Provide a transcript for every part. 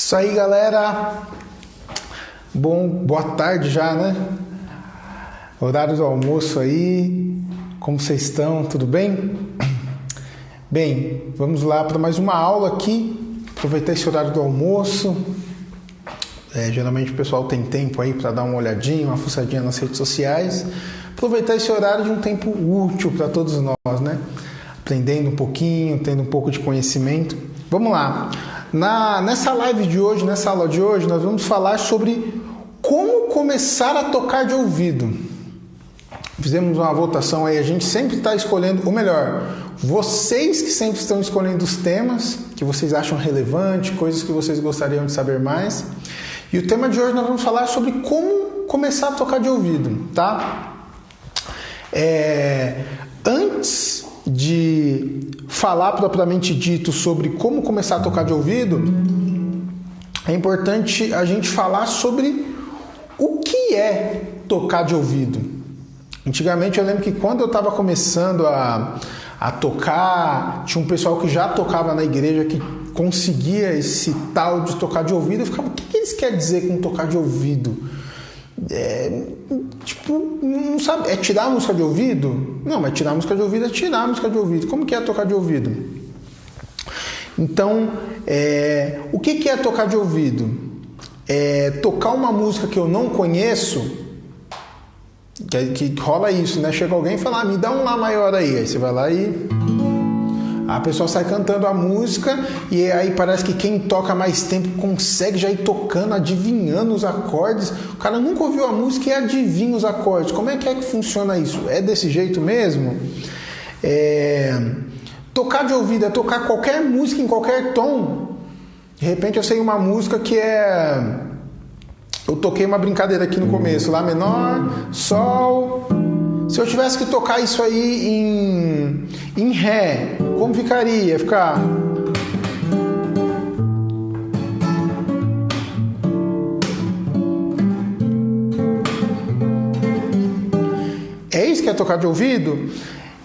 Isso aí, galera. Boa tarde já, né? Horário do almoço aí. Como vocês estão? Tudo bem? Bem, vamos lá para mais uma aula aqui. Aproveitar esse horário do almoço. Geralmente o pessoal tem tempo aí para dar uma olhadinha, uma fuçadinha nas redes sociais. Aproveitar esse horário de um tempo útil para todos nós, né? Aprendendo um pouquinho, tendo um pouco de conhecimento. Vamos lá. Nessa live de hoje, nessa aula de hoje, nós vamos falar sobre como começar a tocar de ouvido. Fizemos uma votação aí, a gente sempre está escolhendo, ou melhor, vocês que sempre estão escolhendo os temas que vocês acham relevantes, coisas que vocês gostariam de saber mais. E o tema de hoje nós vamos falar sobre como começar a tocar de ouvido, tá? Antes de falar propriamente dito sobre como começar a tocar de ouvido, é importante a gente falar sobre o que é tocar de ouvido. Antigamente eu lembro que quando eu estava começando a tocar, tinha um pessoal que já tocava na igreja que conseguia esse tal de tocar de ouvido. Eu ficava, o que eles querem dizer com tocar de ouvido? Não sabe, é tirar a música de ouvido? Não, mas tirar a música de ouvido é tirar a música de ouvido. Como que é tocar de ouvido? Então, o que é tocar de ouvido? Tocar uma música que eu não conheço, que rola isso, né? Chega alguém e fala, me dá um Lá maior aí você vai lá e a pessoa sai cantando a música e aí parece que quem toca mais tempo consegue já ir tocando, adivinhando os acordes. O cara nunca ouviu a música e adivinha os acordes. Como é que funciona isso? É desse jeito mesmo? Tocar de ouvido é tocar qualquer música em qualquer tom. De repente eu sei uma música que eu toquei uma brincadeira aqui no começo, Lá menor, Sol. Se eu tivesse que tocar isso aí em Ré, como ficaria? Ia ficar... É isso que é tocar de ouvido?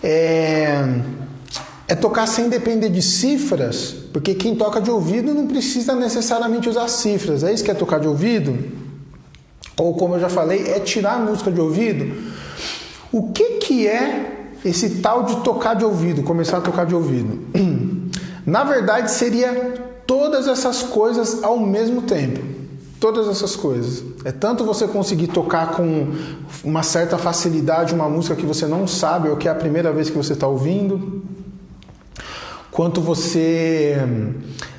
É tocar sem depender de cifras, porque quem toca de ouvido não precisa necessariamente usar cifras. É isso que é tocar de ouvido? Ou como eu já falei, é tirar a música de ouvido. O que é esse tal de tocar de ouvido, começar a tocar de ouvido? Na verdade, seria todas essas coisas ao mesmo tempo. Todas essas coisas. É tanto você conseguir tocar com uma certa facilidade uma música que você não sabe ou que é a primeira vez que você está ouvindo, quanto você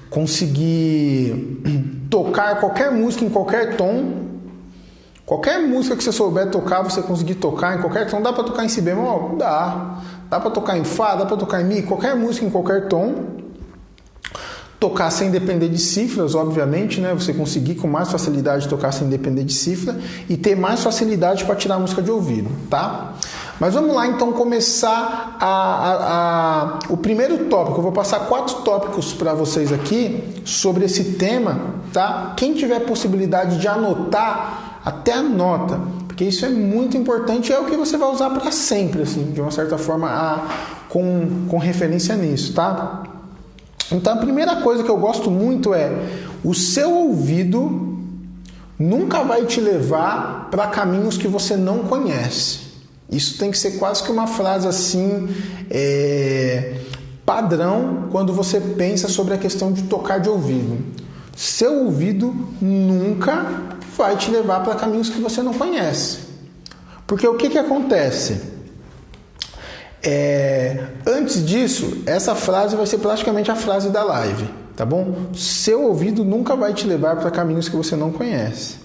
conseguir tocar qualquer música em qualquer tom. Qualquer música que você souber tocar, você conseguir tocar em qualquer tom. Dá para tocar em si bemol? Dá. Dá para tocar em Fá, dá para tocar em Mi, qualquer música em qualquer tom. Tocar sem depender de cifras, obviamente, né? Você conseguir com mais facilidade tocar sem depender de cifra e ter mais facilidade para tirar a música de ouvido, tá? Mas vamos lá então começar o primeiro tópico. Eu vou passar 4 tópicos para vocês aqui sobre esse tema, tá? Quem tiver possibilidade de anotar, até anota, porque isso é muito importante, é o que você vai usar para sempre, assim, de uma certa forma, com referência nisso, tá? Então a primeira coisa que eu gosto muito é o seu ouvido nunca vai te levar para caminhos que você não conhece. Isso tem que ser quase que uma frase assim, padrão quando você pensa sobre a questão de tocar de ouvido. Seu ouvido nunca vai te levar para caminhos que você não conhece. Porque o que acontece? Antes disso, essa frase vai ser praticamente a frase da live, tá bom? Seu ouvido nunca vai te levar para caminhos que você não conhece.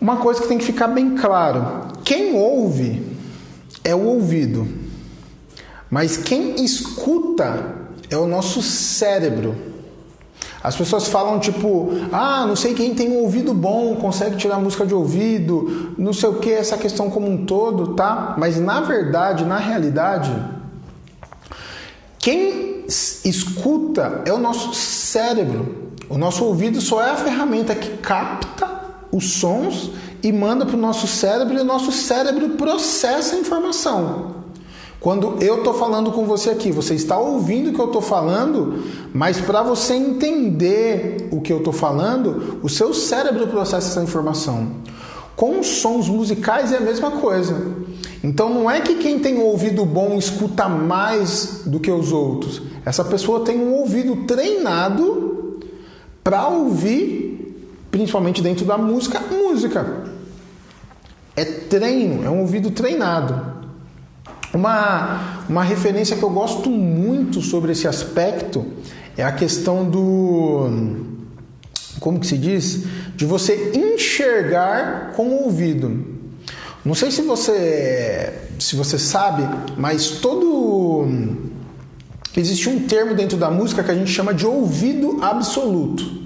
Uma coisa que tem que ficar bem claro: quem ouve é o ouvido, mas quem escuta é o nosso cérebro. As pessoas falam tipo, não sei quem tem um ouvido bom, consegue tirar música de ouvido, não sei o que, essa questão como um todo, tá? Mas na verdade, na realidade, quem escuta é o nosso cérebro. O nosso ouvido só é a ferramenta que capta os sons e manda para o nosso cérebro, e o nosso cérebro processa a informação. Quando eu estou falando com você aqui, você está ouvindo o que eu estou falando, mas para você entender o que eu estou falando, o seu cérebro processa essa informação. Com os sons musicais é a mesma coisa. Então não é que quem tem um ouvido bom escuta mais do que os outros. Essa pessoa tem um ouvido treinado para ouvir, principalmente dentro da música. É treino, é um ouvido treinado. Uma referência que eu gosto muito sobre esse aspecto é a questão do... Como que se diz? De você enxergar com o ouvido. Não sei se você sabe, mas existe um termo dentro da música que a gente chama de ouvido absoluto.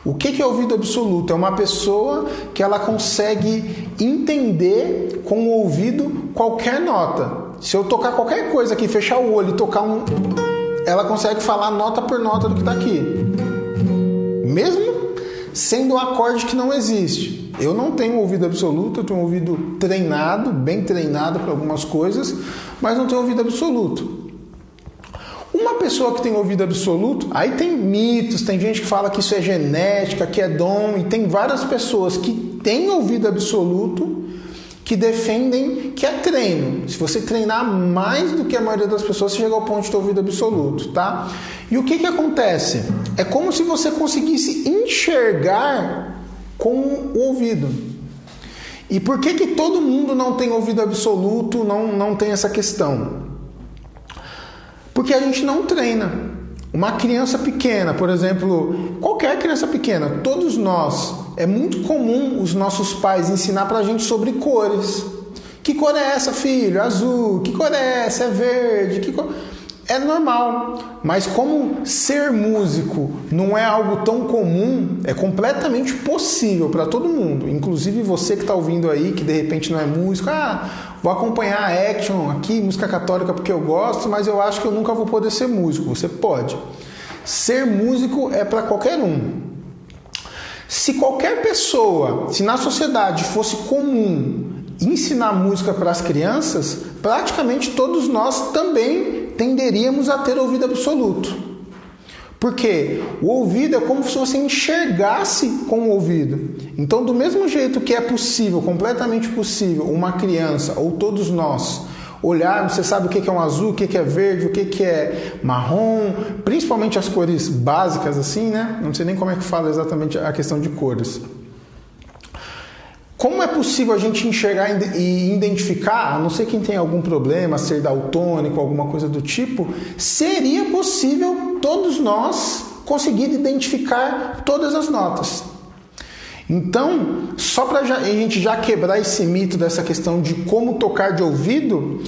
O que é ouvido absoluto? É uma pessoa que ela consegue entender com o ouvido qualquer nota. Se eu tocar qualquer coisa aqui, fechar o olho e tocar ela consegue falar nota por nota do que está aqui. Mesmo sendo um acorde que não existe. Eu não tenho ouvido absoluto, eu tenho um ouvido treinado, bem treinado para algumas coisas, mas não tenho ouvido absoluto. Uma pessoa que tem ouvido absoluto, aí tem mitos, tem gente que fala que isso é genética, que é dom, e tem várias pessoas que têm ouvido absoluto que defendem que é treino. Se você treinar mais do que a maioria das pessoas, você chega ao ponto de ter ouvido absoluto, tá? E o que acontece? É como se você conseguisse enxergar com o ouvido. E por que todo mundo não tem ouvido absoluto, não tem essa questão? Porque a gente não treina. Uma criança pequena, por exemplo, qualquer criança pequena, todos nós, é muito comum os nossos pais ensinar pra gente sobre cores. Que cor é essa, filho? Azul. Que cor é essa? É verde. Que cor... É normal. Mas como ser músico não é algo tão comum, é completamente possível para todo mundo. Inclusive você que está ouvindo aí, que de repente não é músico, vou acompanhar a Action aqui, música católica porque eu gosto, mas eu acho que eu nunca vou poder ser músico. Você pode. Ser músico é para qualquer um. Se qualquer pessoa, se na sociedade fosse comum ensinar música para as crianças, praticamente todos nós também tenderíamos a ter ouvido absoluto. Porque o ouvido é como se você enxergasse com o ouvido. Então, do mesmo jeito que é possível, completamente possível, uma criança ou todos nós olharmos, você sabe o que é um azul, o que é verde, o que é marrom, principalmente as cores básicas assim, né? Não sei nem como é que fala exatamente a questão de cores. Como é possível a gente enxergar e identificar, a não ser quem tem algum problema, ser daltônico, alguma coisa do tipo, seria possível todos nós conseguir identificar todas as notas. Então, só para a gente já quebrar esse mito dessa questão de como tocar de ouvido,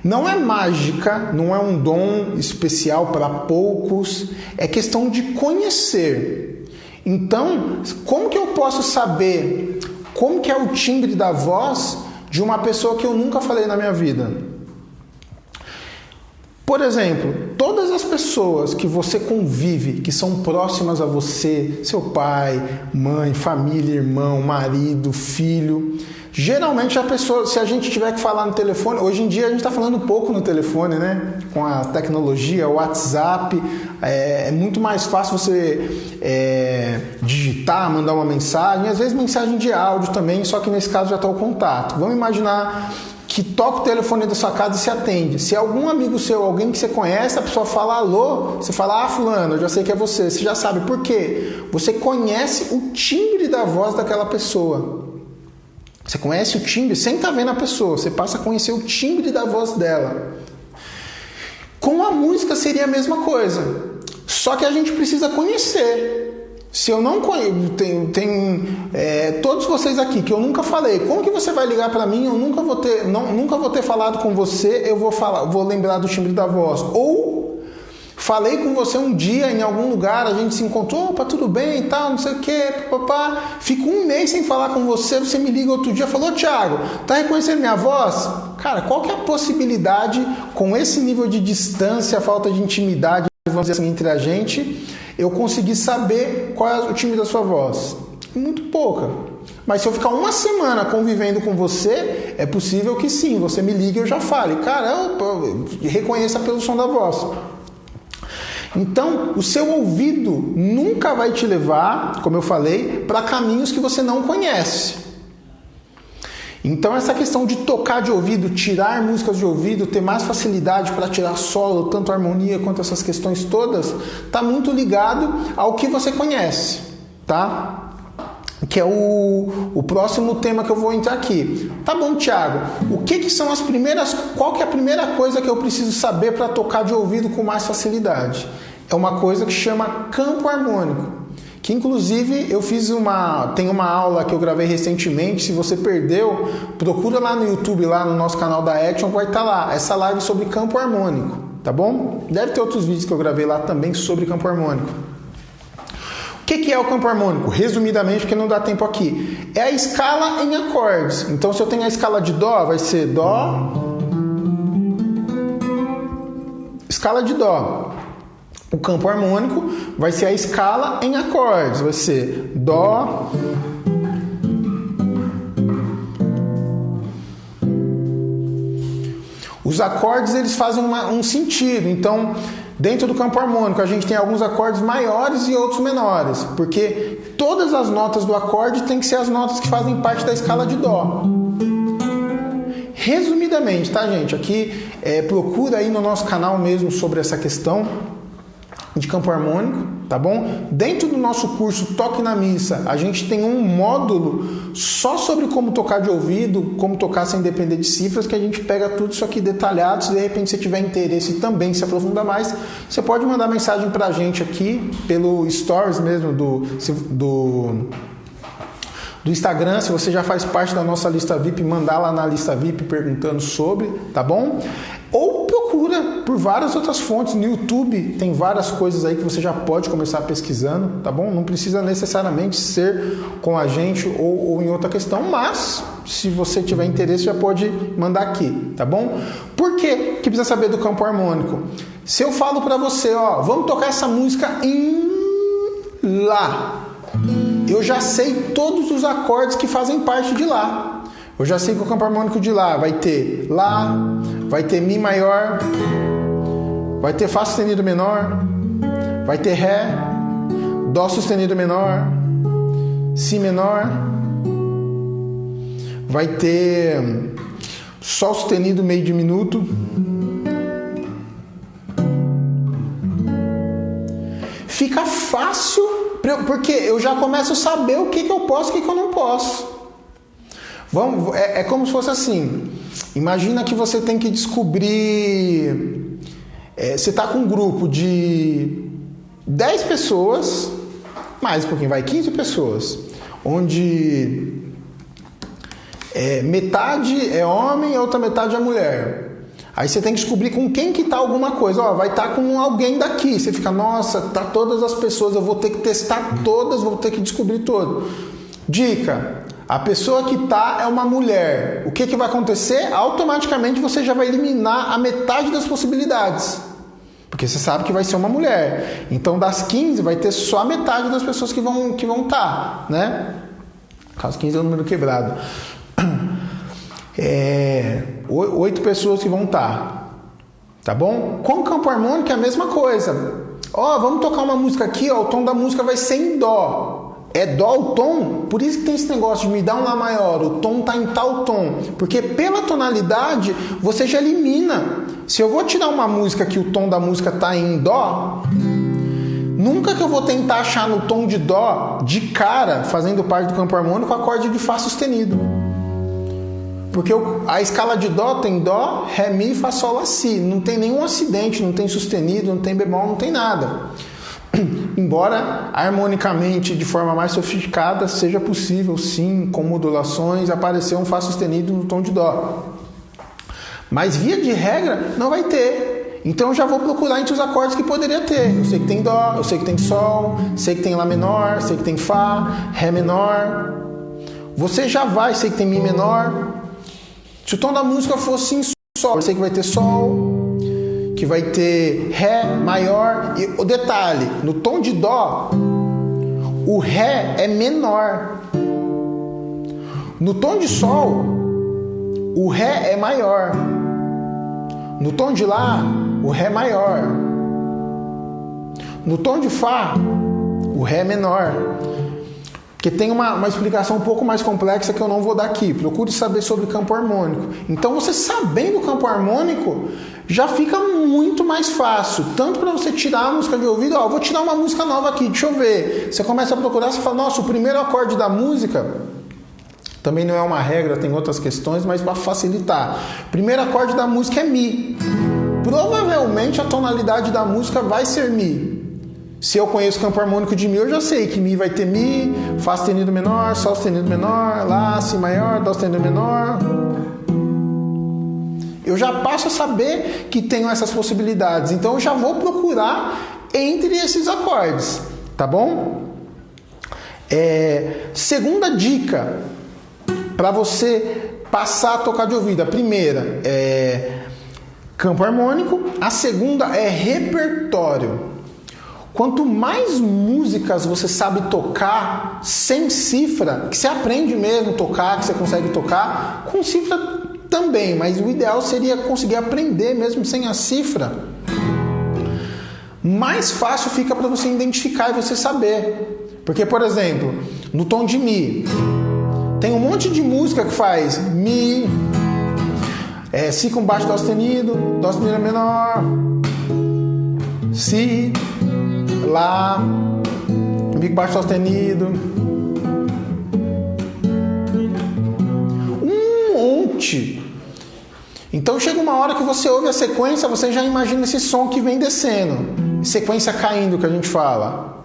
não é mágica, não é um dom especial para poucos, é questão de conhecer. Então, como que eu posso saber como que é o timbre da voz de uma pessoa que eu nunca falei na minha vida? Por exemplo, todas as pessoas que você convive, que são próximas a você, seu pai, mãe, família, irmão, marido, filho, geralmente a pessoa, se a gente tiver que falar no telefone, hoje em dia a gente está falando pouco no telefone, né? Com a tecnologia, o WhatsApp, é muito mais fácil você digitar, mandar uma mensagem, às vezes mensagem de áudio também, só que nesse caso já está o contato. Vamos imaginar que toca o telefone da sua casa e se atende. Se algum amigo seu, alguém que você conhece, a pessoa fala alô, você fala, fulano, eu já sei que é você. Você já sabe por quê? Você conhece o timbre da voz daquela pessoa. Você conhece o timbre sem estar vendo a pessoa. Você passa a conhecer o timbre da voz dela. Com a música seria a mesma coisa. Só que a gente precisa conhecer. Se eu não conheço, todos vocês aqui que eu nunca falei, como que você vai ligar para mim? Eu nunca vou ter falado com você, eu vou lembrar do timbre da voz. Ou falei com você um dia em algum lugar, a gente se encontrou, opa, tudo bem e tal, não sei o que, papá. Fico um mês sem falar com você, você me liga outro dia, falou, Thiago, tá reconhecendo minha voz? Cara, qual que é a possibilidade com esse nível de distância, falta de intimidade, vamos dizer assim, entre a gente, eu consegui saber qual é o timbre da sua voz? Muito pouca. Mas se eu ficar uma semana convivendo com você, é possível que sim, você me ligue e eu já fale. Cara, reconheça pelo som da voz. Então, o seu ouvido nunca vai te levar, como eu falei, para caminhos que você não conhece. Então, essa questão de tocar de ouvido, tirar músicas de ouvido, ter mais facilidade para tirar solo, tanto harmonia quanto essas questões todas, está muito ligado ao que você conhece, tá? Que é o próximo tema que eu vou entrar aqui. Tá bom, Thiago, qual que é a primeira coisa que eu preciso saber para tocar de ouvido com mais facilidade? É uma coisa que chama campo harmônico, que inclusive tem uma aula que eu gravei recentemente. Se você perdeu, procura lá no YouTube, lá no nosso canal da Action, vai estar lá, essa live sobre campo harmônico, tá bom? Deve ter outros vídeos que eu gravei lá também sobre campo harmônico. O que é o campo harmônico? Resumidamente, porque não dá tempo aqui. É a escala em acordes. Então, se eu tenho a escala de Dó, vai ser Dó, escala de Dó. O campo harmônico vai ser a escala em acordes. Vai ser Dó, os acordes eles fazem um sentido. Então, dentro do campo harmônico, a gente tem alguns acordes maiores e outros menores, porque todas as notas do acorde têm que ser as notas que fazem parte da escala de Dó. Resumidamente, tá, gente? Aqui, procura aí no nosso canal mesmo sobre essa questão de campo harmônico, tá bom? Dentro do nosso curso Toque na Missa, a gente tem um módulo só sobre como tocar de ouvido, como tocar sem depender de cifras, que a gente pega tudo isso aqui detalhado. Se de repente você tiver interesse também se aprofundar mais, você pode mandar mensagem pra gente aqui pelo Stories mesmo do Instagram. Se você já faz parte da nossa lista VIP, mandar lá na lista VIP perguntando sobre, tá bom? Ou procura por várias outras fontes. No YouTube tem várias coisas aí que você já pode começar pesquisando, tá bom? Não precisa necessariamente ser com a gente ou em outra questão, mas se você tiver interesse já pode mandar aqui, tá bom? Por que precisa saber do campo harmônico? Se eu falo pra você, ó, vamos tocar essa música em Lá, eu já sei todos os acordes que fazem parte de Lá. Eu já sei que o campo harmônico de Lá vai ter Lá, vai ter Mi maior, vai ter Fá sustenido menor, vai ter Ré, Dó sustenido menor, Si menor, vai ter Sol sustenido meio diminuto, fica fácil, porque eu já começo a saber o que eu posso e o que eu não posso. É como se fosse assim. Imagina que você tem que descobrir. Você está com um grupo de 10 pessoas, mais um pouquinho, vai 15 pessoas, onde metade é homem e a outra metade é mulher. Aí você tem que descobrir com quem que tá alguma coisa. Ó, vai estar com alguém daqui. Você fica, nossa, tá todas as pessoas, eu vou ter que testar todas, vou ter que descobrir todo. Dica: a pessoa que tá é uma mulher. O que vai acontecer? Automaticamente você já vai eliminar a metade das possibilidades, porque você sabe que vai ser uma mulher. Então das 15 vai ter só a metade das pessoas que vão tá, né? Caso 15 é um número quebrado. 8 pessoas que vão estar, tá bom? Com o campo harmônico é a mesma coisa. Ó, vamos tocar uma música aqui, ó, o tom da música vai ser em Dó. É Dó o tom? Por isso que tem esse negócio de me dar um Lá maior, o tom tá em tal tom, porque pela tonalidade você já elimina. Se eu vou tirar uma música que o tom da música tá em Dó, nunca que eu vou tentar achar no tom de Dó, de cara, fazendo parte do campo harmônico, o acorde de Fá sustenido. Porque a escala de Dó tem Dó, Ré, Mi, Fá, Sol, Lá, Si. Não tem nenhum acidente, não tem sustenido, não tem bemol, não tem nada. Embora harmonicamente, de forma mais sofisticada, seja possível, sim, com modulações, aparecer um Fá sustenido no tom de Dó. Mas via de regra, não vai ter. Então eu já vou procurar entre os acordes que poderia ter. Eu sei que tem Dó, eu sei que tem Sol, sei que tem Lá menor, sei que tem Fá, Ré menor. Você já vai, sei que tem Mi menor. Se o tom da música fosse em Sol, eu sei que vai ter Sol, que vai ter Ré maior. E o detalhe, no tom de Dó, o Ré é menor. No tom de Sol, Ré maior. No tom de Lá, o Ré maior. No tom de Fá, o Ré menor. Porque tem uma explicação um pouco mais complexa que eu não vou dar aqui. Procure saber sobre campo harmônico. Então, você sabendo o campo harmônico, já fica muito mais fácil. Tanto para você tirar a música de ouvido, ó, vou tirar uma música nova aqui, deixa eu ver. Você começa a procurar, você fala, nossa, o primeiro acorde da música, também não é uma regra, tem outras questões, mas para facilitar. O primeiro acorde da música é Mi. Provavelmente a tonalidade da música vai ser Mi. Se eu conheço o campo harmônico de Mi, eu já sei que Mi vai ter Mi, Fá sustenido menor, Sol sustenido menor, Lá, Si maior, Dó sustenido menor. Eu já passo a saber que tenho essas possibilidades. Então eu já vou procurar entre esses acordes. Tá bom? Segunda dica para você passar a tocar de ouvido. A primeira é campo harmônico. A segunda é repertório. Quanto mais músicas você sabe tocar sem cifra, que você aprende mesmo a tocar, que você consegue tocar, com cifra também, mas o ideal seria conseguir aprender mesmo sem a cifra, mais fácil fica para você identificar e você saber. Porque, por exemplo, no tom de Mi, tem um monte de música que faz Mi, Si com baixo Dó sustenido menor, Si, Lá, Mi com baixo sustenido, um monte. Então chega uma hora que você ouve a sequência, você já imagina esse som que vem descendo, sequência caindo que a gente fala.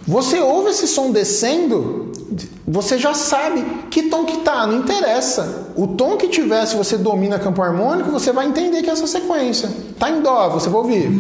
Você ouve esse som descendo, você já sabe que tom que tá, não interessa. O tom que tiver, se você domina campo harmônico, você vai entender que é essa sequência. Tá em Dó, você vai ouvir.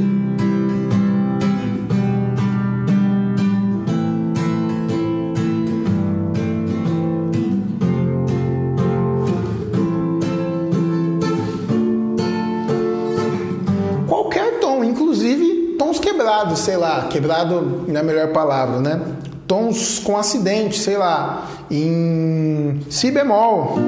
Qualquer tom, inclusive tons quebrados, sei lá, quebrado não é a melhor palavra, né? Tons com acidente, sei lá, em Si bemol.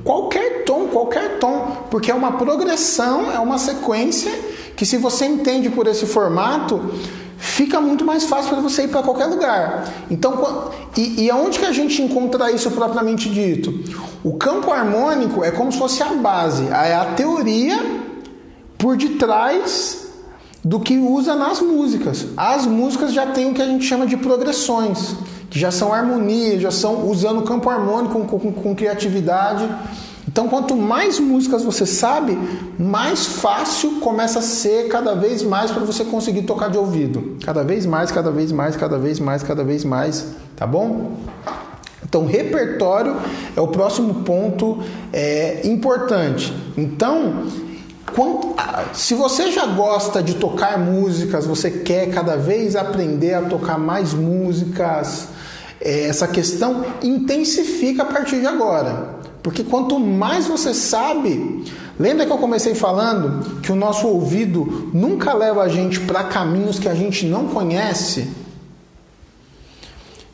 Qualquer tom, porque é uma progressão, é uma sequência que, se você entende por esse formato, fica muito mais fácil para você ir para qualquer lugar. Então, e aonde que a gente encontra isso propriamente dito? O campo harmônico é como se fosse a base, é a teoria por detrás do que usa nas músicas. As músicas já têm o que a gente chama de progressões, que já são harmonias, já são usando o campo harmônico com criatividade. Então, quanto mais músicas você sabe, mais fácil começa a ser cada vez mais para você conseguir tocar de ouvido. Cada vez mais, cada vez mais, cada vez mais, cada vez mais, tá bom? Então, repertório é o próximo ponto importante. Então, se você já gosta de tocar músicas, você quer cada vez aprender a tocar mais músicas, essa questão intensifica a partir de agora. Porque quanto mais você sabe, lembra que eu comecei falando que o nosso ouvido nunca leva a gente para caminhos que a gente não conhece?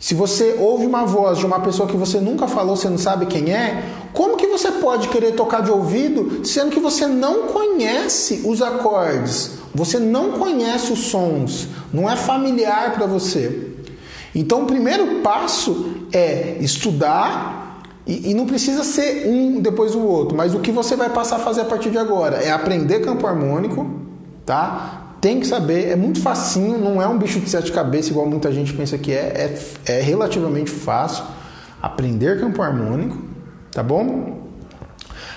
Se você ouve uma voz de uma pessoa que você nunca falou, você não sabe quem é, como que você pode querer tocar de ouvido, sendo que você não conhece os acordes, você não conhece os sons, não é familiar para você? Então o primeiro passo é estudar. E não precisa ser um depois do outro, mas o que você vai passar a fazer a partir de agora é aprender campo harmônico, tá? Tem que saber, é muito facinho, não é um bicho de sete cabeças igual muita gente pensa que é relativamente fácil aprender campo harmônico, tá bom?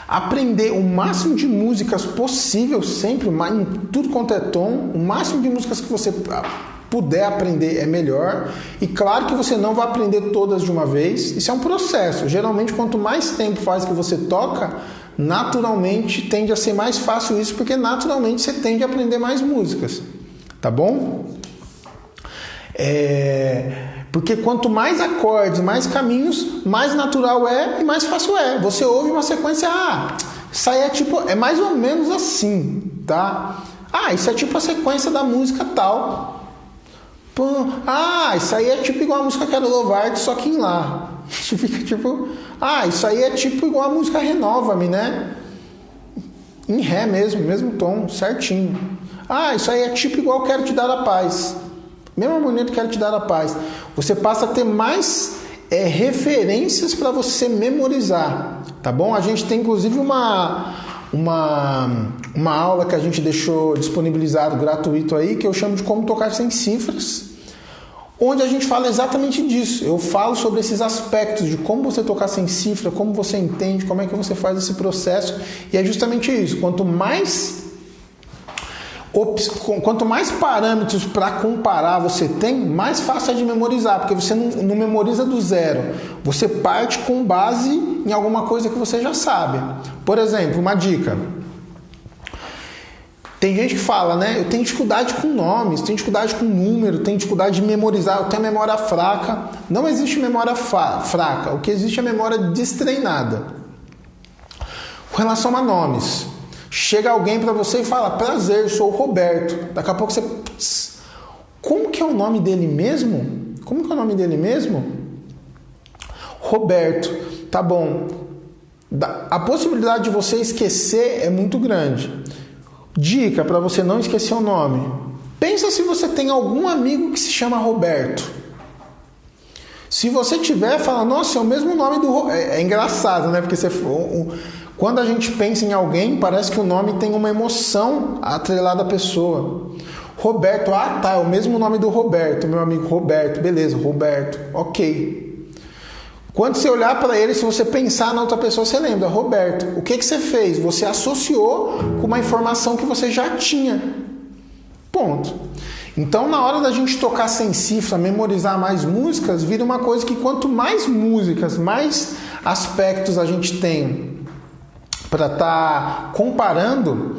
Aprender o máximo de músicas possível sempre, em tudo quanto é tom, o máximo de músicas que você puder aprender é melhor. E claro que você não vai aprender todas de uma vez. Isso é um processo. Geralmente, quanto mais tempo faz que você toca, naturalmente tende a ser mais fácil isso, porque naturalmente você tende a aprender mais músicas. Tá bom? Porque quanto mais acordes, mais caminhos, mais natural é e mais fácil é. Você ouve uma sequência, isso aí é mais ou menos assim, tá? Isso é tipo a sequência da música tal. Isso aí é tipo igual a música Quero Louvar-te, só que em Lá. Fica tipo, isso aí é tipo igual a música Renova-me, né? Em Ré mesmo tom, certinho. Isso aí é tipo igual Quero Te Dar a Paz. Mesma harmonia do Quero Te Dar a Paz. Você passa a ter mais referências para você memorizar, tá bom? A gente tem inclusive uma aula que a gente deixou disponibilizado gratuito aí, que eu chamo de Como Tocar Sem Cifras, onde a gente fala exatamente disso. Eu falo sobre esses aspectos de como você tocar sem cifra, como você entende, como é que você faz esse processo, e é justamente isso. Quanto mais parâmetros para comparar você tem, mais fácil é de memorizar, porque você não memoriza do zero, você parte com base em alguma coisa que você já sabe. Por exemplo, uma dica: tem gente que fala, né? Eu tenho dificuldade com nomes, tenho dificuldade com número, tenho dificuldade de memorizar, eu tenho memória fraca. Não existe memória fraca, o que existe é memória destreinada. Com relação a nomes, chega alguém para você e fala: prazer, eu sou o Roberto. Daqui a pouco você... Como que é o nome dele mesmo? Roberto. Tá bom. A possibilidade de você esquecer é muito grande. Dica para você não esquecer o nome: pensa se você tem algum amigo que se chama Roberto. Se você tiver, fala: nossa, é o mesmo nome do... É engraçado, né? Porque quando a gente pensa em alguém, parece que o nome tem uma emoção atrelada à pessoa. Roberto, é o mesmo nome do Roberto, meu amigo Roberto, beleza, Roberto, ok. Quando você olhar para ele, se você pensar na outra pessoa, você lembra, Roberto. O que você fez? Você associou com uma informação que você já tinha. Ponto. Então, na hora da gente tocar sem cifra, memorizar mais músicas, vira uma coisa que quanto mais músicas, mais aspectos a gente tem para estar comparando,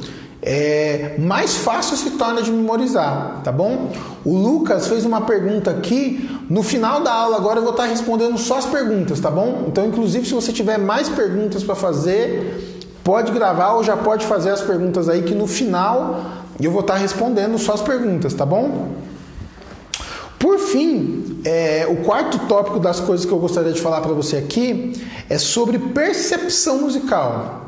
mais fácil se torna de memorizar, tá bom? O Lucas fez uma pergunta aqui. No final da aula agora eu vou estar respondendo só as perguntas, tá bom? Então, inclusive, se você tiver mais perguntas para fazer, pode gravar ou já pode fazer as perguntas aí, que no final eu vou estar respondendo só as perguntas, tá bom? Por fim, o quarto tópico das coisas que eu gostaria de falar para você aqui é sobre percepção musical.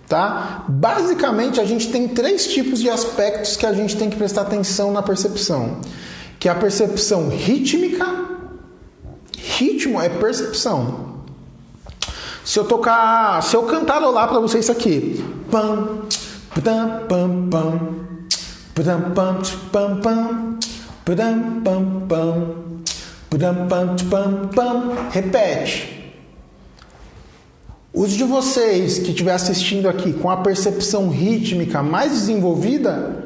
Tá? Basicamente, a gente tem 3 tipos de aspectos que a gente tem que prestar atenção na percepção, que é a percepção rítmica. Ritmo é percepção. Se eu cantarolar para vocês isso aqui, pam, pam, pam, pam, pam, pam, pam, pam, pam, pam, pam, pam, repete. Os de vocês que estiver assistindo aqui com a percepção rítmica mais desenvolvida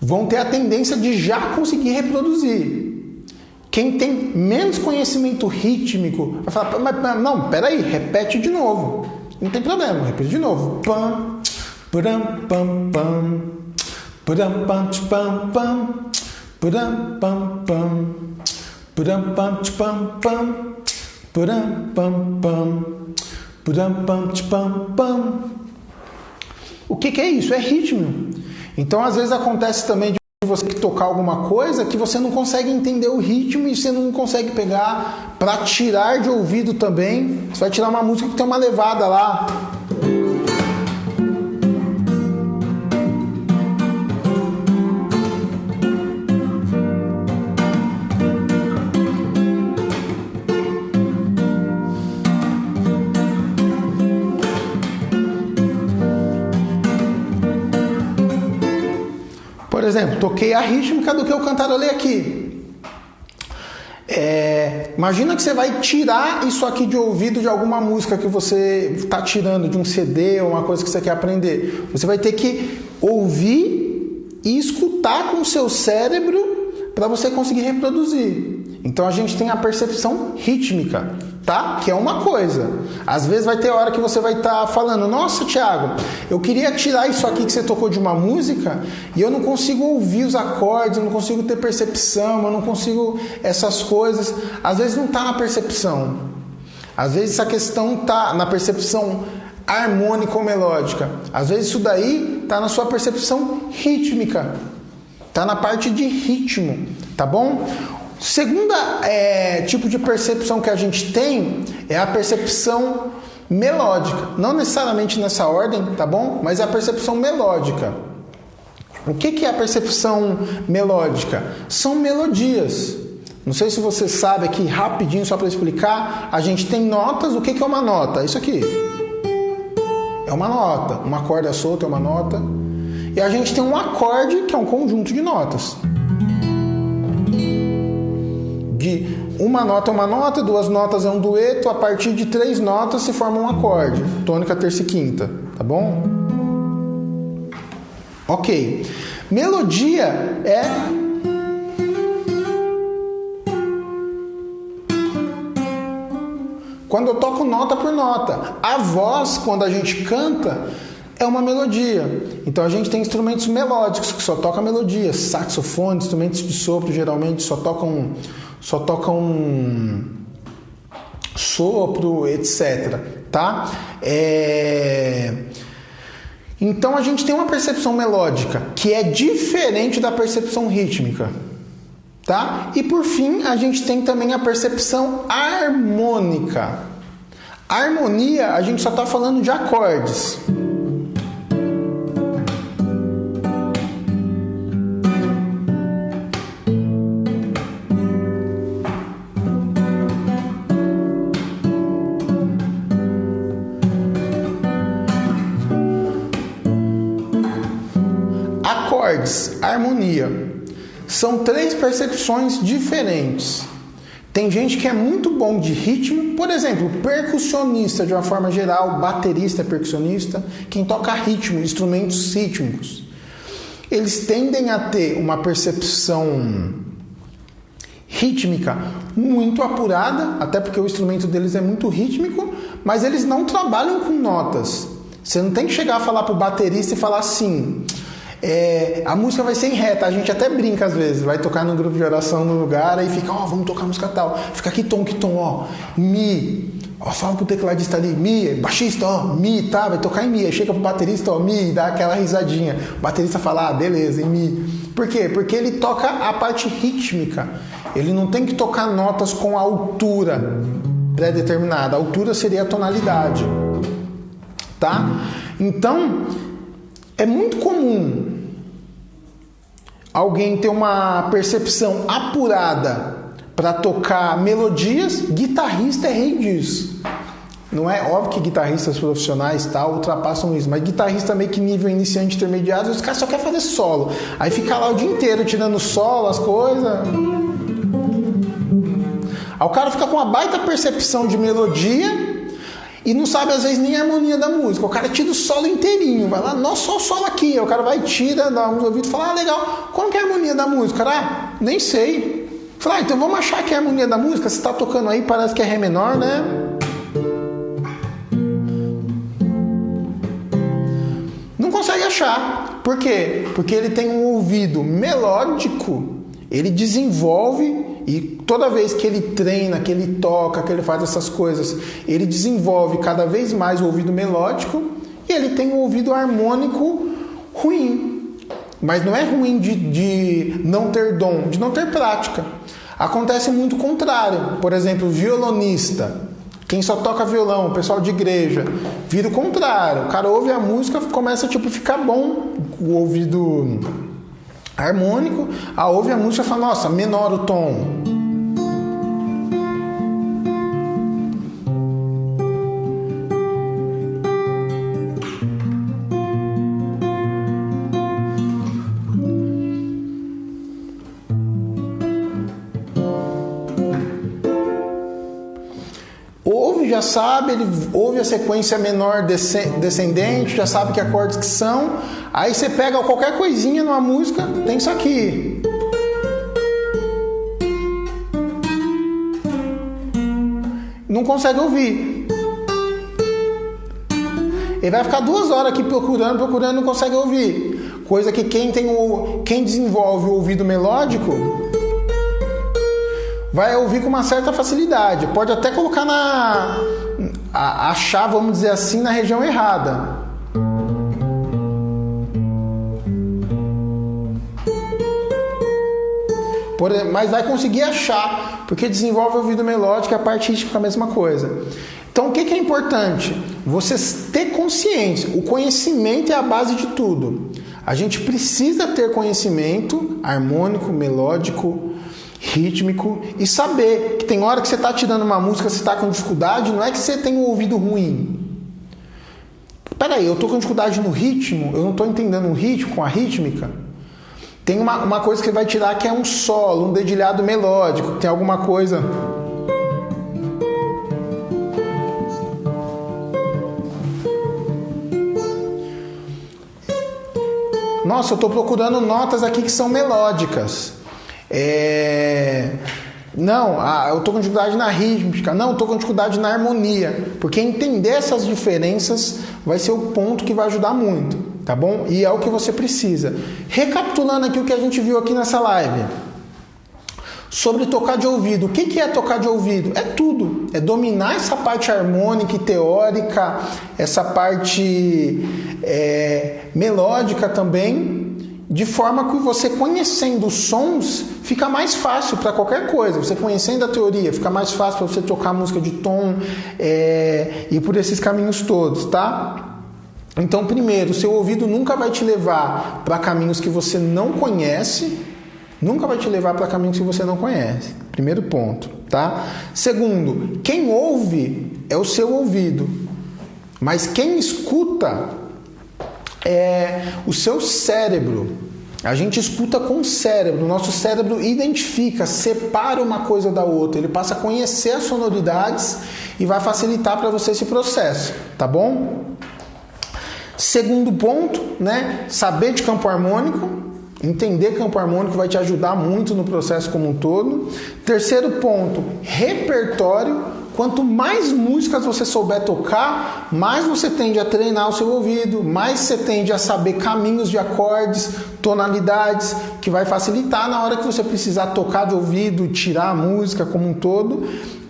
vão ter a tendência de já conseguir reproduzir. Quem tem menos conhecimento rítmico vai falar: mas não, peraí, repete de novo. Não tem problema, repete de novo. Pam, pam, pam, pam, pam, pam, pam, pam, pam, pam, pam, pam. O que é isso? É ritmo. Então, às vezes acontece também de você tocar alguma coisa que você não consegue entender o ritmo e você não consegue pegar para tirar de ouvido também. Você vai tirar uma música que tem uma levada lá. Por exemplo, toquei a rítmica do que eu cantarolei aqui. Imagina que você vai tirar isso aqui de ouvido de alguma música que você está tirando de um CD ou uma coisa que você quer aprender. Você vai ter que ouvir e escutar com o seu cérebro para você conseguir reproduzir. Então a gente tem a percepção rítmica. tá? Que é uma coisa. Às vezes vai ter hora que você vai estar falando, nossa, Thiago, eu queria tirar isso aqui que você tocou de uma música e eu não consigo ouvir os acordes, eu não consigo ter percepção, eu não consigo essas coisas. Às vezes não está na percepção. Às vezes essa questão está na percepção harmônica ou melódica. Às vezes isso daí está na sua percepção rítmica. Está na parte de ritmo, tá bom? Segunda tipo de percepção que a gente tem é a percepção melódica. Não necessariamente nessa ordem, tá bom? Mas é a percepção melódica. O que é a percepção melódica? São melodias. Não sei se você sabe aqui, rapidinho, só para explicar. A gente tem notas. O que é uma nota? Isso aqui. É uma nota. Uma corda solta é uma nota. E a gente tem um acorde, que é um conjunto de notas. De uma nota é uma nota, duas notas é um dueto, a partir de 3 notas se forma um acorde, tônica, terça e quinta, tá bom? Ok. Melodia é quando eu toco nota por nota. A voz, quando a gente canta, é uma melodia. Então a gente tem instrumentos melódicos que só tocam melodia, saxofone, instrumentos de sopro geralmente só tocam sopro, etc. Tá? Então a gente tem uma percepção melódica que é diferente da percepção rítmica. Tá? E por fim, a gente tem também a percepção harmônica. A harmonia, a gente só está falando de acordes. Acordes, harmonia. São 3 percepções diferentes. Tem gente que é muito bom de ritmo, por exemplo, percussionista de uma forma geral, baterista, percussionista, quem toca ritmo, instrumentos rítmicos. Eles tendem a ter uma percepção rítmica muito apurada, até porque o instrumento deles é muito rítmico, mas eles não trabalham com notas. Você não tem que chegar a falar para o baterista e falar assim... a música vai ser em ré, tá? A gente até brinca às vezes, vai tocar num grupo de oração no lugar, aí fica, vamos tocar música tal, fica que tom, mi, fala pro tecladista ali, mi, baixista, mi, tá, vai tocar em mi, aí chega pro baterista, mi, dá aquela risadinha, o baterista fala, beleza, em mi. Por quê? Porque ele toca a parte rítmica, ele não tem que tocar notas com altura pré-determinada, a altura seria a tonalidade, tá? Então, é muito comum alguém ter uma percepção apurada para tocar melodias. Guitarrista é rei disso. Não é óbvio que guitarristas profissionais tal ultrapassam isso, mas guitarrista meio que nível iniciante intermediário, os caras só querem fazer solo. Aí fica lá o dia inteiro tirando solo, as coisas. Aí o cara fica com uma baita percepção de melodia e não sabe às vezes nem a harmonia da música. O cara tira o solo inteirinho, vai lá, não, só o solo aqui. Aí o cara vai, tira, dá uns ouvidos e fala, legal, como que é a harmonia da música? Cara, nem sei. Fala, então vamos achar que é a harmonia da música, você tá tocando aí, parece que é ré menor, né? Não consegue achar. Por quê? Porque ele tem um ouvido melódico, ele desenvolve. E toda vez que ele treina, que ele toca, que ele faz essas coisas, ele desenvolve cada vez mais o ouvido melódico e ele tem um ouvido harmônico ruim. Mas não é ruim de não ter dom, de não ter prática. Acontece muito o contrário. Por exemplo, violonista. Quem só toca violão, o pessoal de igreja, vira o contrário. O cara ouve a música, começa a ficar bom o ouvido harmônico, ouve a música e fala, nossa, menor o tom. Ouve, já sabe, ele ouve a sequência menor descendente, já sabe que acordes que são. Aí você pega qualquer coisinha numa música, tem isso aqui. não consegue ouvir. Ele vai ficar 2 horas aqui procurando, não consegue ouvir. Coisa que quem desenvolve o ouvido melódico vai ouvir com uma certa facilidade. Pode até colocar achar, vamos dizer assim, na região errada. Mas vai conseguir achar, porque desenvolve o ouvido melódico e a parte rítmica é a mesma coisa. Então, o que é importante? Você ter consciência. O conhecimento é a base de tudo. A gente precisa ter conhecimento harmônico, melódico, rítmico e saber que tem hora que você está tirando uma música, você está com dificuldade, não é que você tem um ouvido ruim. Peraí, eu estou com dificuldade no ritmo, eu não estou entendendo o ritmo com a rítmica. Tem uma coisa que vai tirar que é um solo, um dedilhado melódico, tem alguma coisa... Nossa, eu estou procurando notas aqui que são melódicas. Não, eu estou com dificuldade na rítmica. Não, eu estou com dificuldade na harmonia. Porque entender essas diferenças vai ser o ponto que vai ajudar muito, tá bom? E é o que você precisa. Recapitulando aqui o que a gente viu aqui nessa live. Sobre tocar de ouvido. O que é tocar de ouvido? É tudo. É dominar essa parte harmônica e teórica, essa parte melódica também, de forma que você conhecendo os sons fica mais fácil para qualquer coisa. Você conhecendo a teoria fica mais fácil para você tocar música de tom e por esses caminhos todos, tá? Então, primeiro, o seu ouvido nunca vai te levar para caminhos que você não conhece. Nunca vai te levar para caminhos que você não conhece. Primeiro ponto, tá? Segundo, quem ouve é o seu ouvido. Mas quem escuta é o seu cérebro. A gente escuta com o cérebro. O nosso cérebro identifica, separa uma coisa da outra. Ele passa a conhecer as sonoridades e vai facilitar para você esse processo, tá bom? Segundo ponto, né? Saber de campo harmônico. Entender campo harmônico vai te ajudar muito no processo como um todo. Terceiro ponto, repertório. Quanto mais músicas você souber tocar, mais você tende a treinar o seu ouvido, mais você tende a saber caminhos de acordes, tonalidades, que vai facilitar na hora que você precisar tocar de ouvido, tirar a música como um todo.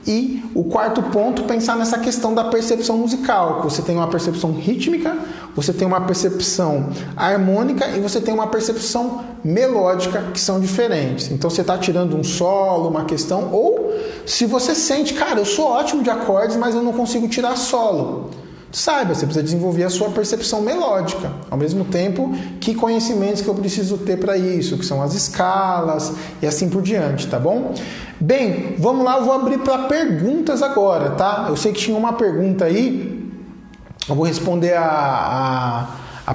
E o quarto ponto, pensar nessa questão da percepção musical. Você tem uma percepção rítmica, você tem uma percepção harmônica e você tem uma percepção melódica, que são diferentes. Então você está tirando um solo, uma questão, ou se você sente, cara, eu sou ótimo de acordes, mas eu não consigo tirar solo. Saiba, você precisa desenvolver a sua percepção melódica. Ao mesmo tempo, que conhecimentos que eu preciso ter para isso, que são as escalas e assim por diante, tá bom? Bem, vamos lá, eu vou abrir para perguntas agora, tá? Eu sei que tinha uma pergunta aí, eu vou responder a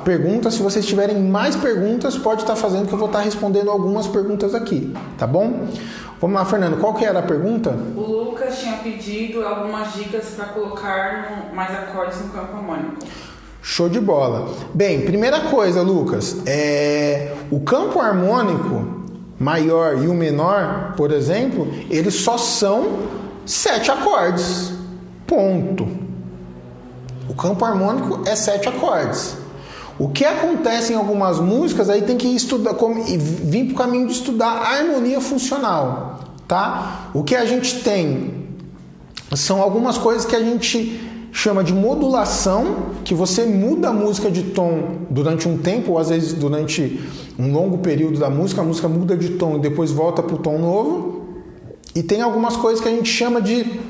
pergunta. Se vocês tiverem mais perguntas, pode estar fazendo que eu vou estar respondendo algumas perguntas aqui, tá bom? Vamos lá, Fernando, qual que era a pergunta? O Lucas tinha pedido algumas dicas para colocar mais acordes no campo harmônico. Show de bola. Bem, primeira coisa, Lucas, o campo harmônico maior e o menor, por exemplo, eles só são 7 acordes. Ponto. O campo harmônico é 7 acordes. O que acontece em algumas músicas, aí tem que estudar, vir para o caminho de estudar a harmonia funcional, tá? O que a gente tem são algumas coisas que a gente chama de modulação, que você muda a música de tom durante um tempo, ou às vezes durante um longo período da música, a música muda de tom e depois volta para o tom novo. E tem algumas coisas que a gente chama de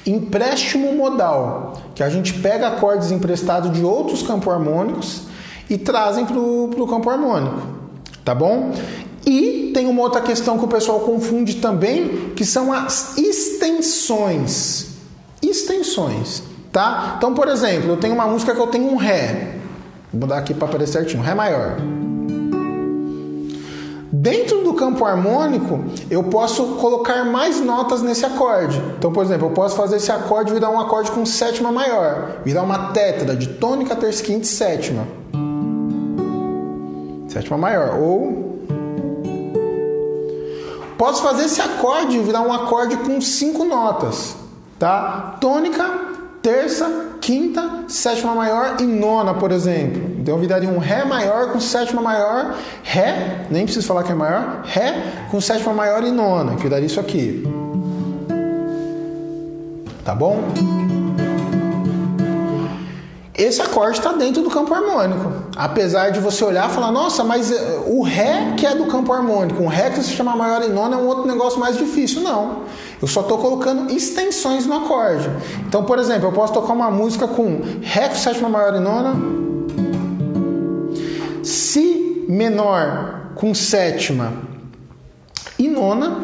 empréstimo modal, que a gente pega acordes emprestados de outros campos harmônicos e trazem para o campo harmônico, tá bom? E tem uma outra questão que o pessoal confunde também, que são as extensões. Extensões, tá? Então, por exemplo, eu tenho uma música que eu tenho um Ré. Vou dar aqui para aparecer certinho, Ré maior. Dentro do campo harmônico, eu posso colocar mais notas nesse acorde. Então, por exemplo, eu posso fazer esse acorde virar um acorde com sétima maior, virar uma tétrada de tônica, terça, quinta e sétima. Sétima maior. Ou posso fazer esse acorde virar um acorde com 5 notas. tá? Tônica, terça, quinta, sétima maior e nona, por exemplo. Então eu viraria um Ré maior com sétima maior, Ré, nem preciso falar que é maior, Ré com sétima maior e nona, que daria isso aqui. Tá bom? Esse acorde está dentro do campo harmônico. Apesar de você olhar e falar, nossa, mas o Ré que é do campo harmônico, um Ré que se chama maior e nona é um outro negócio mais difícil. Não. Eu só estou colocando extensões no acorde. Então, por exemplo, eu posso tocar uma música com Ré com sétima maior e nona, Si menor com sétima e nona,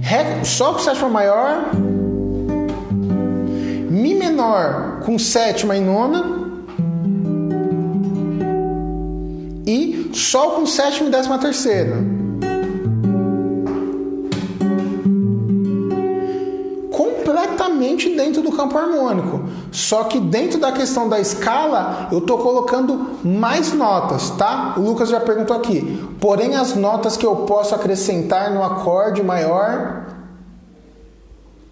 Ré só com sétima maior, Mi menor com sétima e nona e Sol com sétima e décima terceira. Completamente dentro do campo harmônico. Só que dentro da questão da escala, eu estou colocando mais notas, tá? O Lucas já perguntou aqui. Porém, as notas que eu posso acrescentar no acorde maior...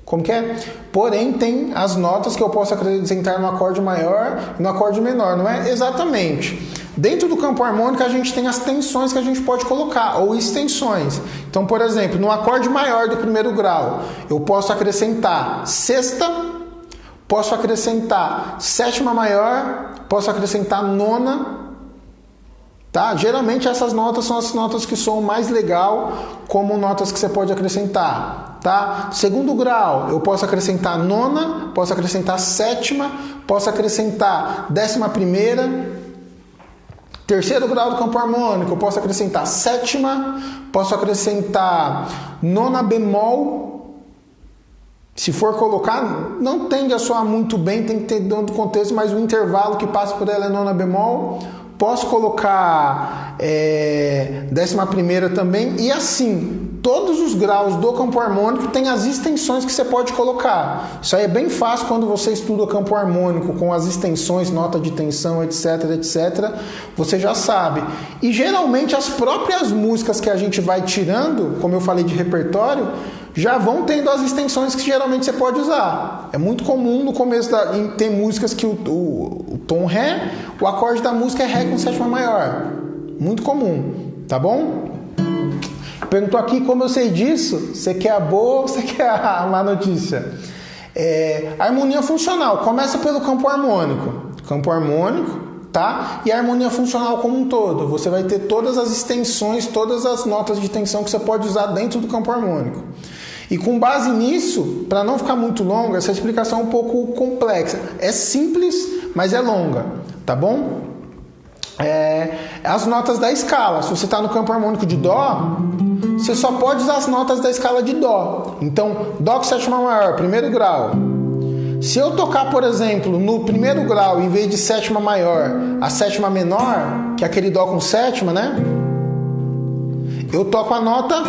Como que é? Porém, tem as notas que eu posso acrescentar no acorde maior e no acorde menor, não é? Exatamente. Dentro do campo harmônico, a gente tem as tensões que a gente pode colocar, ou extensões. Então, por exemplo, no acorde maior do primeiro grau, eu posso acrescentar sexta, posso acrescentar sétima maior, posso acrescentar nona. Tá? Geralmente essas notas são as notas que soam mais legal, como notas que você pode acrescentar. Tá? Segundo grau, eu posso acrescentar nona, posso acrescentar sétima, posso acrescentar décima primeira. Terceiro grau do campo harmônico, eu posso acrescentar sétima, posso acrescentar nona bemol. Se for colocar, não tende a soar muito bem, tem que ter dentro do contexto, mas o intervalo que passa por ela é nona bemol. Posso colocar décima primeira também, e assim, todos os graus do campo harmônico tem as extensões que você pode colocar. Isso aí é bem fácil quando você estuda o campo harmônico com as extensões, nota de tensão, etc, etc, você já sabe. E geralmente as próprias músicas que a gente vai tirando, como eu falei de repertório, já vão tendo as extensões que geralmente você pode usar. É muito comum no começo ter músicas que o tom Ré, o acorde da música é Ré com sétima maior. Muito comum, tá bom? Perguntou aqui como eu sei disso. Você quer a boa ou você quer a má notícia? Harmonia funcional. Começa pelo campo harmônico. Campo harmônico, tá? E a harmonia funcional como um todo. Você vai ter todas as extensões, todas as notas de tensão que você pode usar dentro do campo harmônico. E com base nisso, para não ficar muito longa, essa explicação é um pouco complexa. É simples, mas é longa, tá bom? As notas da escala. Se você está no campo harmônico de Dó, você só pode usar as notas da escala de Dó. Então, Dó com sétima maior, primeiro grau. Se eu tocar, por exemplo, no primeiro grau, em vez de sétima maior, a sétima menor, que é aquele Dó com sétima, né? Eu toco a nota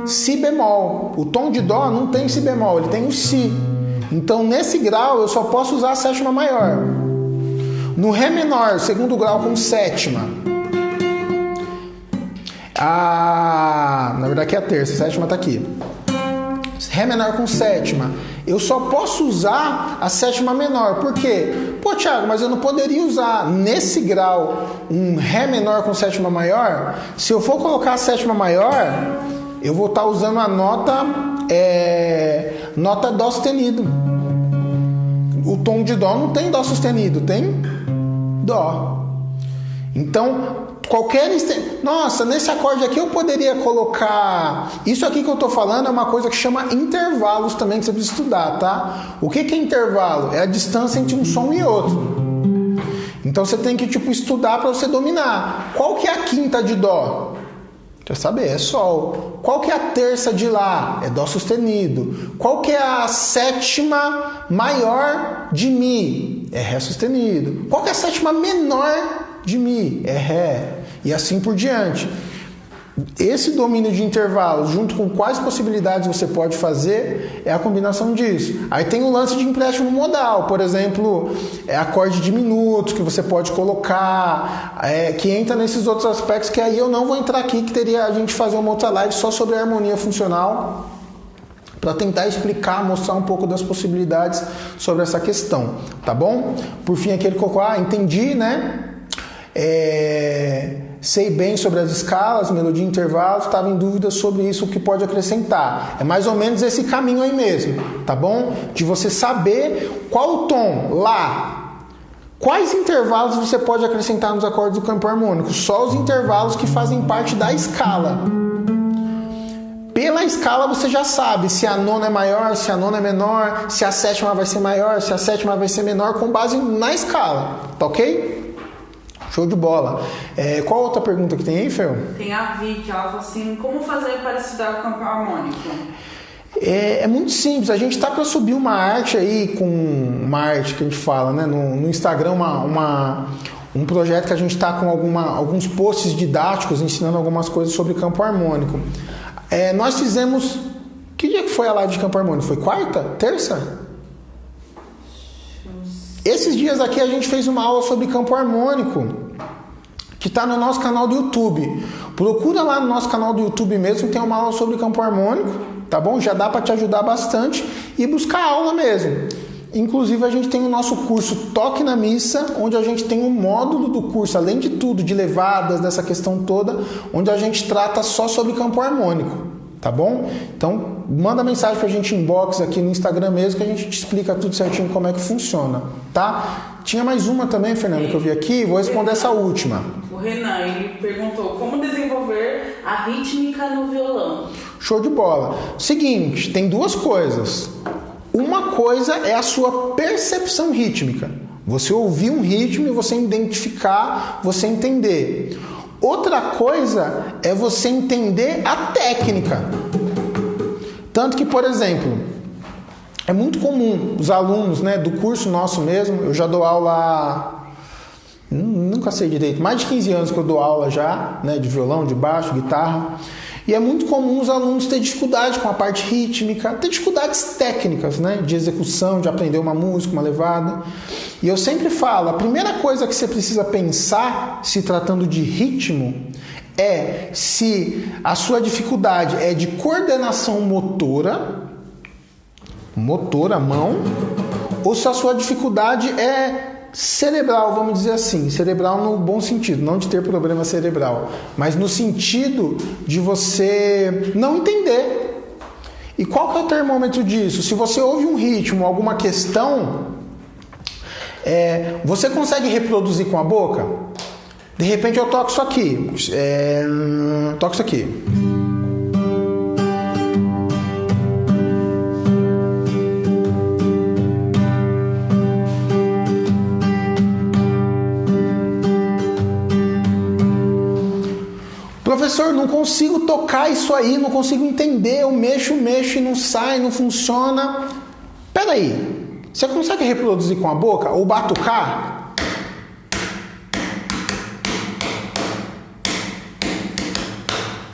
Si bemol. O tom de Dó não tem Si bemol, ele tem o Si. Então, nesse grau, eu só posso usar a sétima maior. No Ré menor, segundo grau com sétima. Na verdade, aqui é a terça, a sétima está aqui. Ré menor com sétima. Eu só posso usar a sétima menor. Por quê? Pô, Thiago, mas eu não poderia usar nesse grau um Ré menor com sétima maior? Se eu for colocar a sétima maior, eu vou estar usando a nota Dó sustenido. O tom de Dó não tem Dó sustenido, tem Dó. Então, nossa, nesse acorde aqui eu poderia colocar... Isso aqui que eu estou falando é uma coisa que chama intervalos também, que você precisa estudar, tá? O que é intervalo? É a distância entre um som e outro. Então você tem que estudar para você dominar. Qual que é a quinta de Dó? Quer saber? É Sol. Qual que é a terça de Lá? É Dó sustenido. Qual que é a sétima maior de Mi? É Ré sustenido. Qual que é a sétima menor de Mi? É Ré. E assim por diante. Esse domínio de intervalos, junto com quais possibilidades você pode fazer, é a combinação disso. Aí tem o lance de empréstimo modal, por exemplo, acorde diminutos que você pode colocar, que entra nesses outros aspectos que aí eu não vou entrar aqui, que teria a gente fazer uma outra live só sobre a harmonia funcional, para tentar explicar, mostrar um pouco das possibilidades sobre essa questão, tá bom? Por fim, aqui ele colocou, entendi, né? Sei bem sobre as escalas, melodia e intervalos, estava em dúvida sobre isso, o que pode acrescentar. É mais ou menos esse caminho aí mesmo, tá bom? De você saber qual o tom, lá, quais intervalos você pode acrescentar nos acordes do campo harmônico. Só os intervalos que fazem parte da escala. Pela escala você já sabe se a nona é maior, se a nona é menor, se a sétima vai ser maior, se a sétima vai ser menor, com base na escala, tá ok? Show de bola. Qual outra pergunta que tem aí, Fel? Tem a Vicky, ela falou assim, como fazer para estudar o campo harmônico? É muito simples, a gente está para subir uma arte aí, com uma arte que a gente fala, né, no Instagram, um projeto que a gente está com alguns posts didáticos ensinando algumas coisas sobre campo harmônico. Nós fizemos... Que dia que foi a live de campo harmônico? Foi quarta? Terça? Esses dias aqui a gente fez uma aula sobre campo harmônico, que está no nosso canal do YouTube. Procura lá no nosso canal do YouTube mesmo, tem uma aula sobre campo harmônico, tá bom? Já dá para te ajudar bastante e buscar a aula mesmo. Inclusive a gente tem o nosso curso Toque na Missa, onde a gente tem um módulo do curso, além de tudo, de levadas, dessa questão toda, onde a gente trata só sobre campo harmônico, tá bom? Então manda mensagem pra gente inbox aqui no Instagram mesmo, que a gente te explica tudo certinho como é que funciona, tá? Tinha mais uma também, Fernando, que eu vi aqui, vou responder essa última. O Renan, ele perguntou como desenvolver a rítmica no violão. Show de bola. Seguinte, tem duas coisas. Uma coisa é a sua percepção rítmica. Você ouvir um ritmo e você identificar, você entender. Outra coisa é você entender a técnica. Tanto que, por exemplo, é muito comum os alunos, né, do curso nosso mesmo, eu já dou aula, nunca sei direito, mais de 15 anos que eu dou aula já, né, de violão, de baixo, guitarra. E é muito comum os alunos terem dificuldade com a parte rítmica, ter dificuldades técnicas, né, de execução, de aprender uma música, uma levada. E eu sempre falo, a primeira coisa que você precisa pensar, se tratando de ritmo, é se a sua dificuldade é de coordenação motora, mão, ou se a sua dificuldade é cerebral, vamos dizer assim, cerebral no bom sentido, não de ter problema cerebral, mas no sentido de você não entender. E qual que é o termômetro disso? Se você ouve um ritmo, alguma questão, você consegue reproduzir com a boca? De repente eu toco isso aqui, toco isso aqui. Professor, não consigo tocar isso aí, não consigo entender, eu mexo e não sai, não funciona. Peraí, você consegue reproduzir com a boca ou batucar?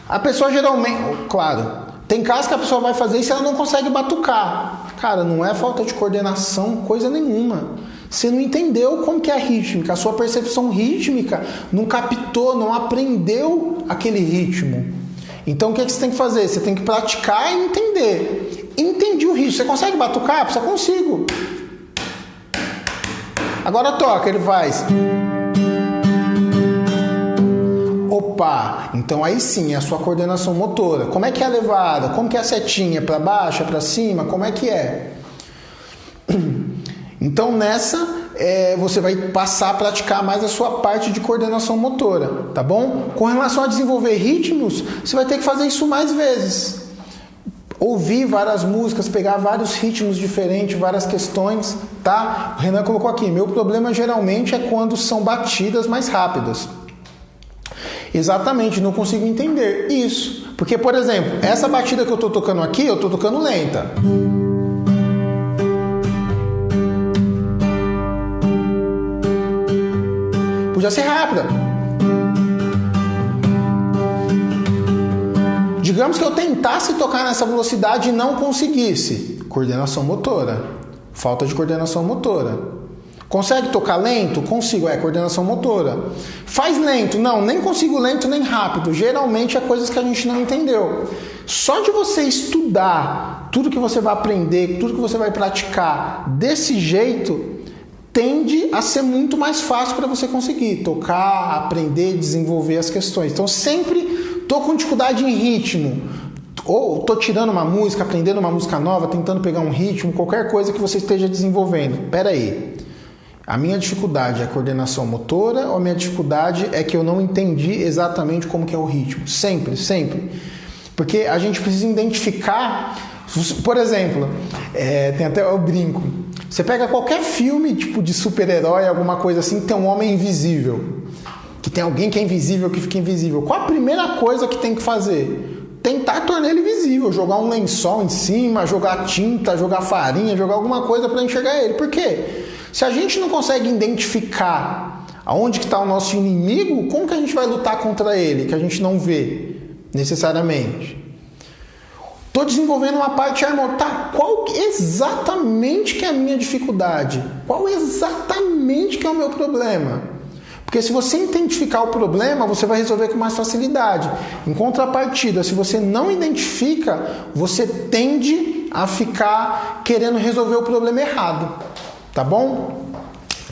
A pessoa geralmente, claro, tem casos que a pessoa vai fazer isso e ela não consegue batucar. Cara, não é falta de coordenação, coisa nenhuma. Você não entendeu como que é a rítmica, a sua percepção rítmica não captou, não aprendeu aquele ritmo. Então o que você tem que fazer? Você tem que praticar e entender. Entendi o ritmo. Você consegue batucar? Você consigo. Agora toca, ele faz. Opa, então aí sim é a sua coordenação motora. Como é que é a levada? Como que é a setinha? Para baixo, para cima? Como é que é? Então nessa você vai passar a praticar mais a sua parte de coordenação motora, tá bom? Com relação a desenvolver ritmos, você vai ter que fazer isso mais vezes. Ouvir várias músicas, pegar vários ritmos diferentes, várias questões, tá? O Renan colocou aqui, meu problema geralmente é quando são batidas mais rápidas. Exatamente, não consigo entender isso. Porque, por exemplo, essa batida que eu tô tocando aqui, eu tô tocando lenta. Podia ser rápida. Digamos que eu tentasse tocar nessa velocidade e não conseguisse. Coordenação motora. Falta de coordenação motora. Consegue tocar lento? Consigo, é coordenação motora. Faz lento? Não, nem consigo lento nem rápido. Geralmente é coisas que a gente não entendeu. Só de você estudar tudo que você vai aprender, tudo que você vai praticar desse jeito, tende a ser muito mais fácil para você conseguir tocar, aprender, desenvolver as questões. Então sempre tô com dificuldade em ritmo, ou tô tirando uma música, aprendendo uma música nova, tentando pegar um ritmo, qualquer coisa que você esteja desenvolvendo. Pera aí. A minha dificuldade é a coordenação motora ou a minha dificuldade é que eu não entendi exatamente como que é o ritmo? Sempre, sempre. Porque a gente precisa identificar, por exemplo, tem até o brinco. Você pega qualquer filme tipo de super-herói, alguma coisa assim, que tem um homem invisível. Que tem alguém que é invisível, que fica invisível. Qual a primeira coisa que tem que fazer? Tentar tornar ele visível, jogar um lençol em cima, jogar tinta, jogar farinha, jogar alguma coisa para enxergar ele. Por quê? Se a gente não consegue identificar aonde que está o nosso inimigo, como que a gente vai lutar contra ele, que a gente não vê necessariamente? Estou desenvolvendo uma parte harmônica. Tá, qual exatamente que é a minha dificuldade? Qual exatamente que é o meu problema? Porque se você identificar o problema, você vai resolver com mais facilidade. Em contrapartida, se você não identifica, você tende a ficar querendo resolver o problema errado. Tá bom?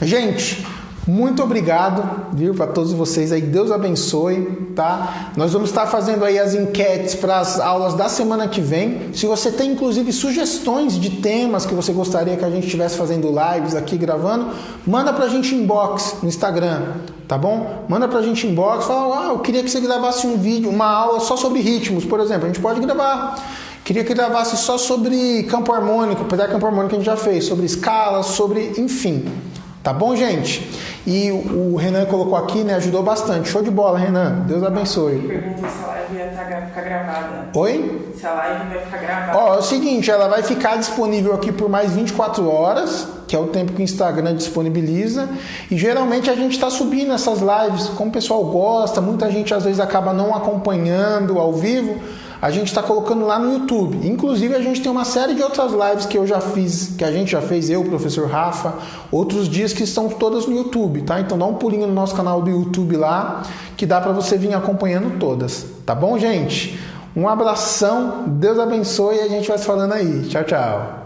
Gente, muito obrigado, viu, para todos vocês aí. Deus abençoe, tá? Nós vamos estar fazendo aí as enquetes para as aulas da semana que vem. Se você tem, inclusive, sugestões de temas que você gostaria que a gente estivesse fazendo lives aqui, gravando, manda pra gente inbox no Instagram, tá bom? Manda pra gente inbox, fala, eu queria que você gravasse um vídeo, uma aula só sobre ritmos, por exemplo. A gente pode gravar. Queria que gravasse só sobre campo harmônico, apesar que campo harmônico a gente já fez, sobre escalas, sobre, enfim. Tá bom, gente? E o Renan colocou aqui, né? Ajudou bastante. Show de bola, Renan. Deus abençoe. Pergunta se a live vai ficar gravada. Oi? Se a live vai ficar gravada. Ó, é o seguinte, ela vai ficar disponível aqui por mais 24 horas, que é o tempo que o Instagram disponibiliza. E geralmente a gente está subindo essas lives, como o pessoal gosta, muita gente às vezes acaba não acompanhando ao vivo. A gente está colocando lá no YouTube. Inclusive, a gente tem uma série de outras lives que eu já fiz, que a gente já fez, eu, o professor Rafa, outros dias que estão todas no YouTube, tá? Então dá um pulinho no nosso canal do YouTube lá, que dá para você vir acompanhando todas. Tá bom, gente? Um abração, Deus abençoe e a gente vai se falando aí. Tchau, tchau.